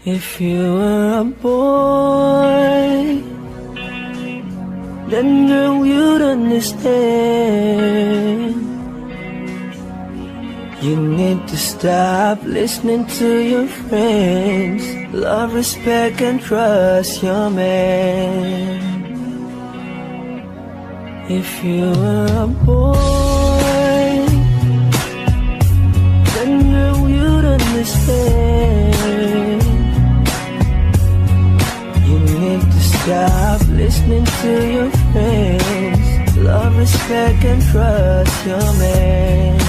If you were a boy, then girl you'd understand. You need to stop listening to your friends. Love, respect, and trust your man. If you were a boy, then girl you'd understand. You need to stop listening to your friends. Love, respect, and trust your man.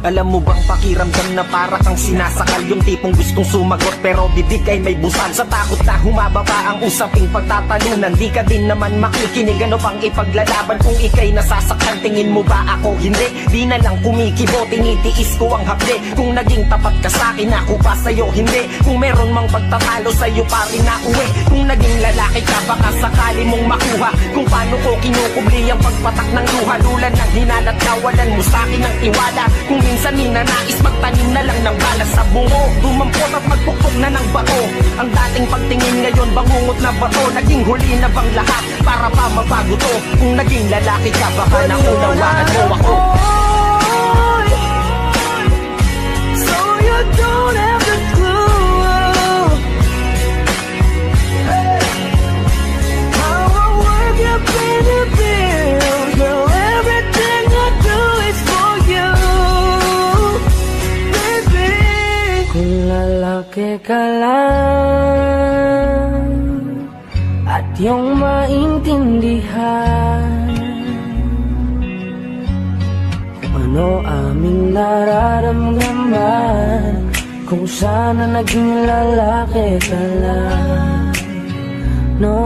Alam mo bang pakiramdam na para kang sinasakal? Yung tipong gustong sumagot pero bibig ay may busan. Sa takot na humaba pa ang usaping pagtatalunan, di ka din naman makikinig. Ano pang ipaglalaban kung ikay nasasaktan? Tingin mo ba ako hindi? Di na lang kumikibo, tinitiis ko ang hapde. Kung naging tapat ka sa'kin, ako pa sa'yo hindi. Kung meron mang pagtatalo sa'yo pa rin na uwi. Kung naging lalaki ka, baka sakali mong makuha kung paano ko kinukubli ang pagpatak ng luha. Lulan ng hinalat, kawalan mo sa'kin ng tiwala. Kung minsan ninanais magtanim na lang ng balas sa bungo, dumampot at magpukpok na ng bato. Ang dating pagtingin ngayon bangungot na bato. Naging huli na bang lahat para pa mabago to? Kung naging lalaki ka, baka naunawaan mo ako. So you don't have the clue how I work you pay the bills. Girl, everything I do is for you, baby. Kung lalaki ka lang at yung maintindihan kung ano aming nararamdaman, kung sana naging lalaki ka lang, no.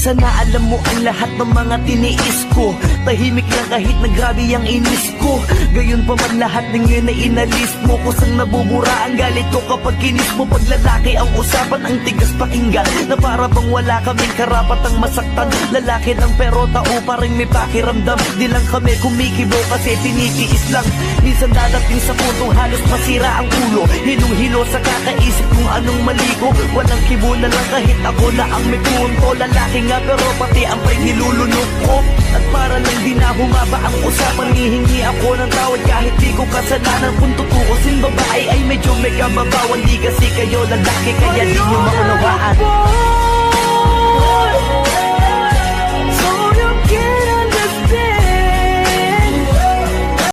Sana alam mo ang lahat ng mga tiniis ko. Tahimik na kahit na grabe ang inis ko. Gayon pa man lahat ng yun ay inalis mo. Kusang nabubura ang galit ko kapag kinis mo. Pag lalaki ang usapan, ang tigas pakinggan, na para bang wala kaming karapatang masaktan. Lalaki lang pero tao pa rin may pakiramdam. Di lang kami kumikibo kasi tinitiis lang. Minsan dadating sa puntong halos masira ang ulo. Hilong-hilo sa kakaisip kung anong mali ko. Walang kibo na lang kahit ako na ang may punto. Lalaki nga pero pati ang pa'y nilulunok ko. At para lang di na humaba ang usapan, hihingi ako ng tawad kahit di ko kasalanan. Kung tutuusin babae ay medyo may kababawan. Di kasi kayo lalaki kaya di nyo maunawaan.